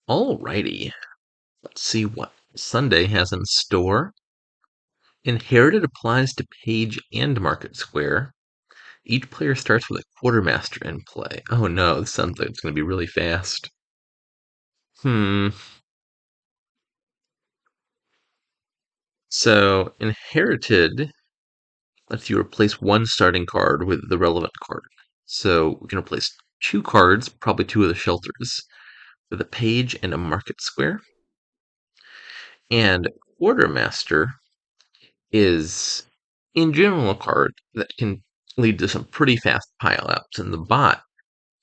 Alrighty, let's see what Sunday has in store. Inherited applies to Page and Market Square. Each player starts with a quartermaster in play. Oh no, this sounds like it's going to be really fast. Hmm. So, Inherited lets you replace one starting card with the relevant card. So, we can replace two cards, probably two of the shelters, with a Page and a Market Square. And Quartermaster is, in general, a card that can lead to some pretty fast pile-outs, and the bot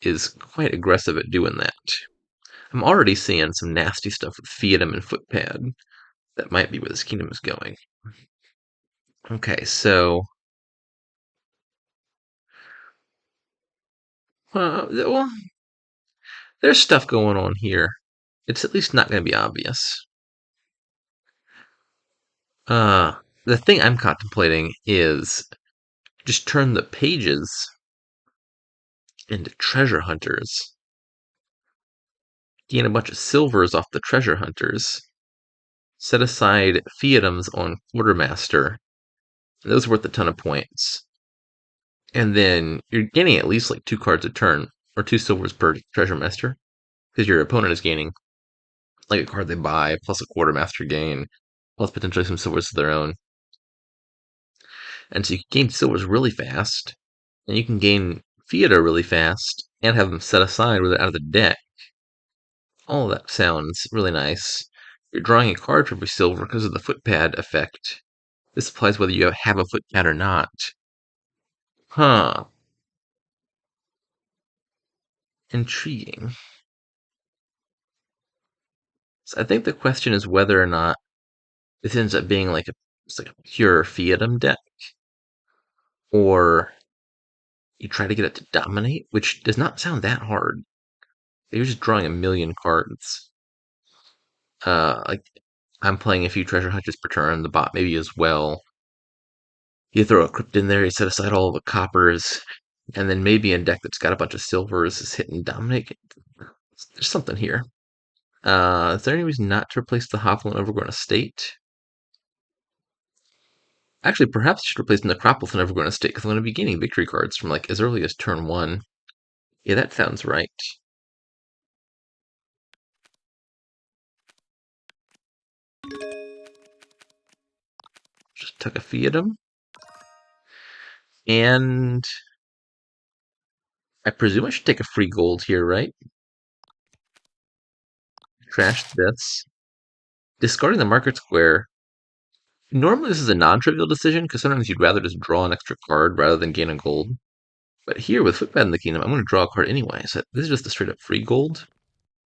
is quite aggressive at doing that. I'm already seeing some nasty stuff with Fiatum and Footpad. That might be where this kingdom is going. Okay, so... well, there's stuff going on here. It's at least not going to be obvious. The thing I'm contemplating is just turn the pages into treasure hunters. Gain a bunch of silvers off the treasure hunters. Set aside Fiatums on Quartermaster. Those are worth a ton of points. And then you're gaining at least like 2 cards a turn, or 2 silvers per treasure master, because your opponent is gaining like a card they buy, plus a quartermaster gain, plus potentially some silvers of their own. And so you can gain silvers really fast, and you can gain Fiata really fast, and have them set aside with it out of the deck. All of that sounds really nice. You're drawing a card for every silver because of the footpad effect. This applies whether you have a footpad or not. Huh. Intriguing. So I think the question is whether or not this ends up being like it's like a pure Fiatum deck, or you try to get it to dominate, which does not sound that hard. You're just drawing a million cards. Like I'm playing a few treasure hunters per turn, the bot maybe as well. You throw a crypt in there, you set aside all the coppers, and then maybe a deck that's got a bunch of silvers is hit and dominate. There's something here. Is there any reason not to replace the Hovland Overgrown Estate? Actually, perhaps I should replace Necropolis and Evergreen Estate because I'm going to be gaining victory cards from like as early as turn 1. Yeah, that sounds right. Just took a Fiatum. And I presume I should take a free gold here, right? Trash this. Discarding the market square. Normally this is a non-trivial decision because sometimes you'd rather just draw an extra card rather than gain a gold. But here with Footpad in the Kingdom, I'm going to draw a card anyway. So this is just a straight up free gold,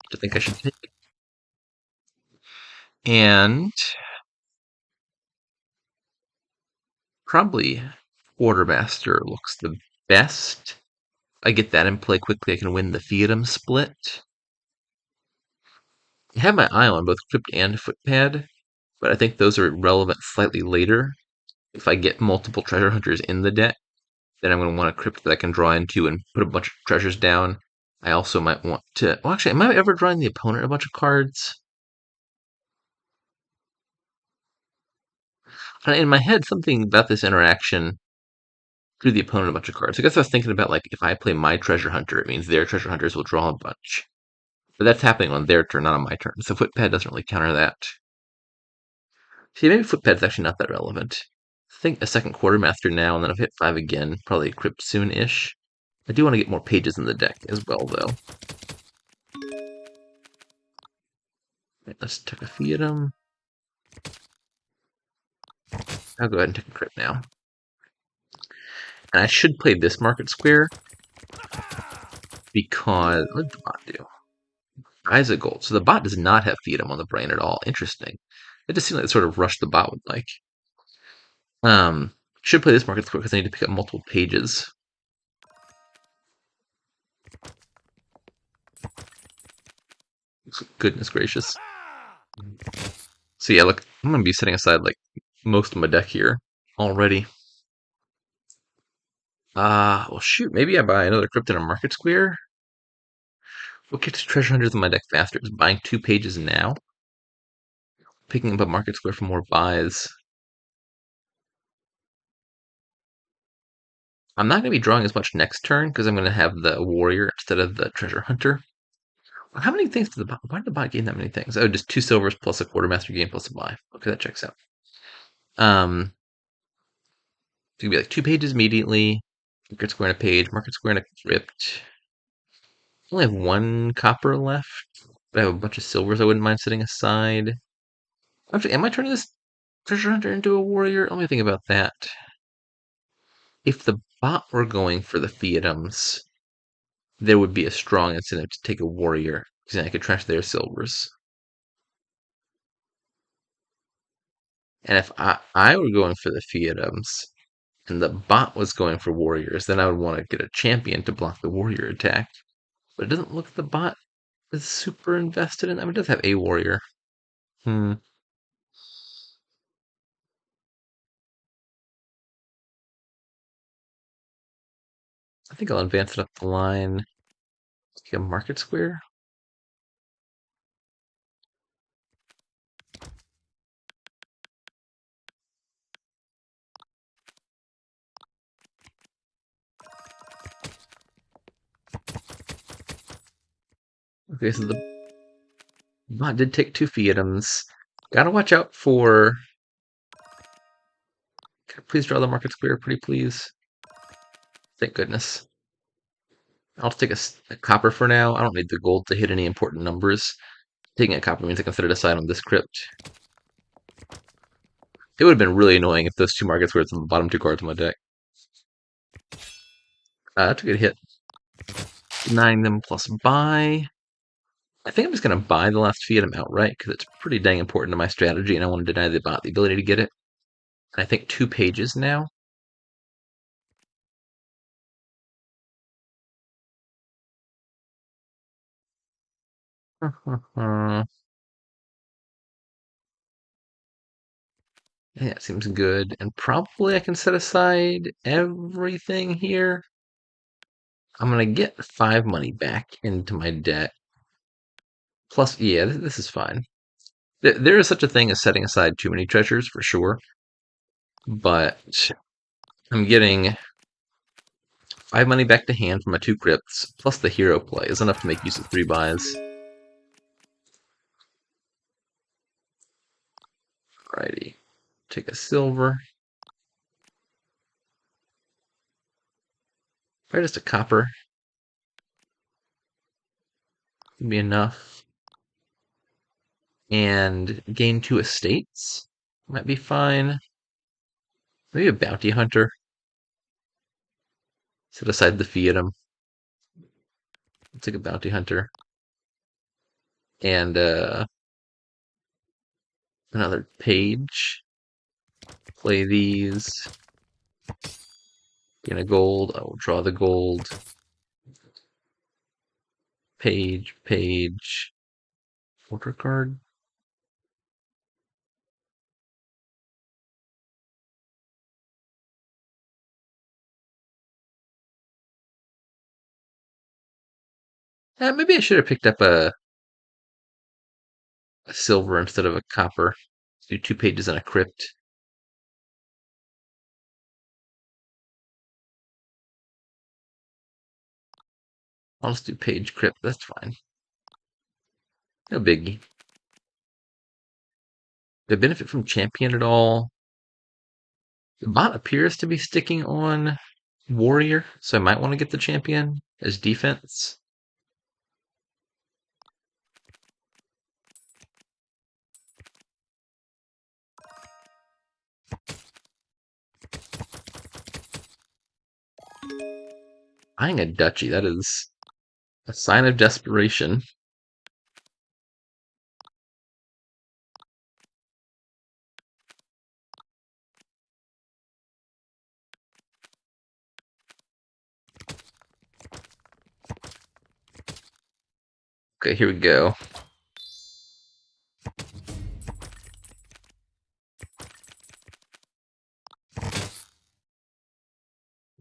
which I think I should take. And probably Quartermaster looks the best. I get that in play quickly. I can win the Fiatum split. I have my eye on both Crypt and Footpad, but I think those are relevant slightly later. If I get multiple treasure hunters in the deck, then I'm going to want a Crypt that I can draw into and put a bunch of treasures down. I also might want to... Well, actually, am I ever drawing the opponent a bunch of cards? In my head, something about this interaction drew the opponent a bunch of cards. I guess I was thinking about, like, if I play my treasure hunter, it means their treasure hunters will draw a bunch. But that's happening on their turn, not on my turn. So Footpad doesn't really counter that. See, maybe Footpad's actually not that relevant. I think a second quartermaster now, and then I've hit 5 again. Probably a Crypt soon-ish. I do want to get more pages in the deck as well, though. Right, let's take a Fiatum. I'll go ahead and take a Crypt now. And I should play this market square because... What did the bot do? Eyes of Gold. So the bot does not have Fiatum on the brain at all. Interesting. It just seemed like it sort of rushed the bot would like. Should play this market square because I need to pick up multiple pages. Goodness gracious. So yeah, look, I'm gonna be setting aside like most of my deck here already. Well shoot, maybe I buy another Crypt in a market square? What gets treasure hunters in my deck faster is buying 2 pages now, picking up a market square for more buys. I'm not going to be drawing as much next turn because I'm going to have the warrior instead of the treasure hunter. How many things did the bot? Why did the bot gain that many things? Oh, just 2 silvers plus a quartermaster gain plus a buy. Okay, that checks out. It's gonna be like 2 pages immediately. Market square and a page. Market square and a crypt. I only have 1 copper left, but I have a bunch of silvers I wouldn't mind setting aside. Actually, am I turning this treasure hunter into a warrior? Let me think about that. If the bot were going for the fiatums, there would be a strong incentive to take a warrior, because then I could trash their silvers. And if I were going for the fiatums, and the bot was going for warriors, then I would want to get a champion to block the warrior attack. But it doesn't look like the bot is super invested in. I mean, it does have a warrior. Hmm. I think I'll advance it up the line. Take a market square. Okay, so the bot did take 2 fiatums. Gotta watch out for. Can I please draw the market square, pretty please? Thank goodness. I'll just take a copper for now. I don't need the gold to hit any important numbers. Taking a copper means I can set it aside on this crypt. It would have been really annoying if those 2 market squares on the bottom 2 cards of my deck. That's a good hit. Denying them plus buy. I think I'm just going to buy the last fiatum outright because it's pretty dang important to my strategy, and I want to deny the bot the ability to get it. And I think 2 pages now. Yeah, it seems good. And probably I can set aside everything here. I'm going to get 5 money back into my deck. Plus, yeah, this is fine. There is such a thing as setting aside too many treasures, for sure. But I'm getting 5 money back to hand from my 2 crypts, plus the hero play is enough to make use of 3 buys. Alrighty. Take a silver. Probably just a copper. Would be enough. And gain 2 estates. Might be fine. Maybe a bounty hunter. Set aside the fiatum. Let's take a bounty hunter. And another page. Play these. Gain a gold. I will draw the gold. Page, page. Filter card. Maybe I should have picked up a silver instead of a copper. Do 2 pages on a crypt. I'll just do page crypt. That's fine. No biggie. Do I benefit from champion at all? The bot appears to be sticking on warrior, so I might want to get the champion as defense. Buying a duchy, that is a sign of desperation. Okay, here we go.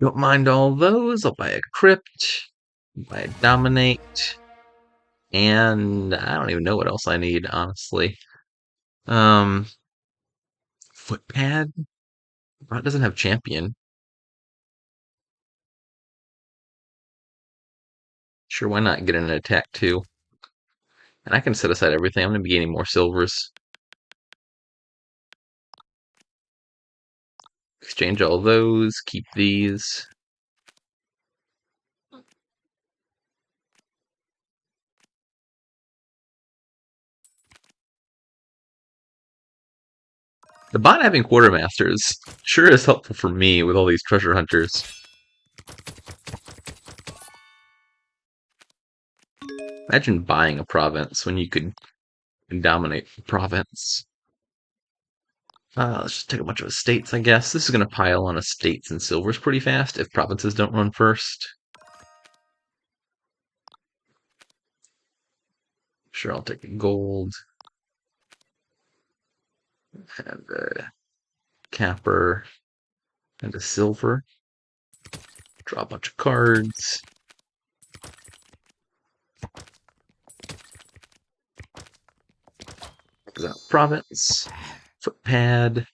Don't mind all those. I'll buy a crypt, buy a dominate. And I don't even know what else I need, honestly. Um, Footpad? Bot doesn't have champion. Sure, why not get an attack too? And I can set aside everything. I'm going to be gaining more silvers. Exchange all those, keep these. The bot having quartermasters sure is helpful for me with all these treasure hunters. Imagine buying a province when you could dominate the province. Let's just take a bunch of estates, I guess. This is going to pile on estates and silvers pretty fast if provinces don't run first. Sure, I'll take a gold. And a capper. And a silver. Draw a bunch of cards. Exile province. Footpad.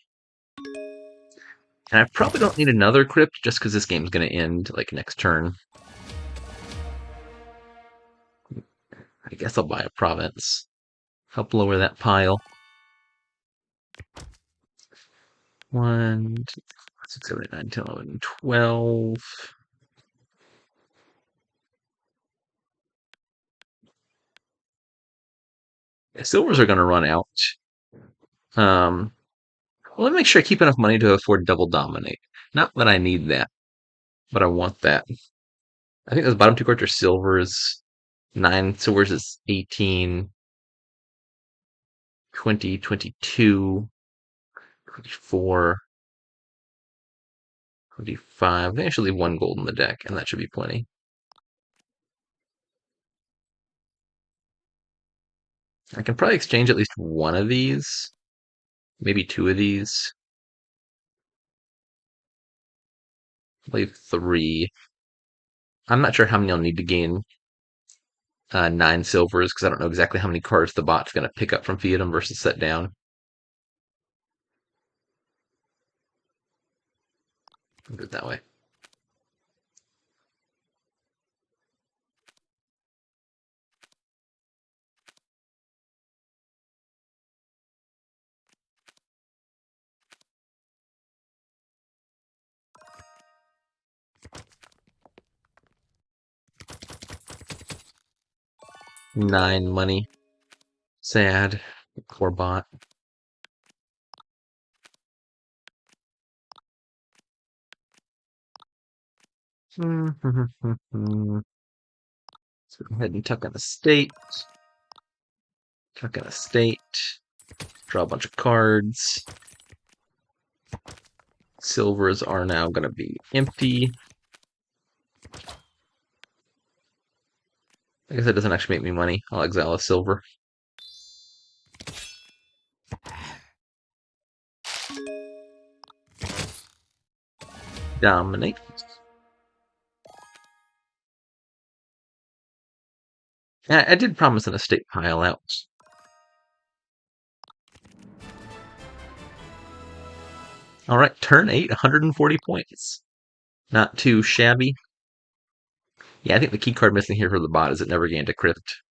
And I probably don't need another crypt just because this game's going to end like next turn. I guess I'll buy a province. Help lower that pile. 1, 2, 6, 7, 8, 9, 10, 11, 12. Yeah, silvers are going to run out. Well, let me make sure I keep enough money to afford double dominate. Not that I need that, but I want that. I think those bottom two cards are silvers. 9 silvers is 18, 20, 22, 24, 25. I think I should leave one gold in the deck, and that should be plenty. I can probably exchange at least one of these, maybe two of these. Leave 3. I'm not sure how many I'll need to gain 9 silvers because I don't know exactly how many cards the bot's going to pick up from Fiatum versus set down. I'll do it that way. Nine money. Sad. Poor bot. Let's go ahead and tuck in a state. Tuck in a state. Draw a bunch of cards. Silvers are now going to be empty. I guess that doesn't actually make me money. I'll exile a silver. Dominate. I did promise an estate pile out. All right, turn 8, 140 points. Not too shabby. Yeah, I think the key card missing here for the bot is it never gained a crypt.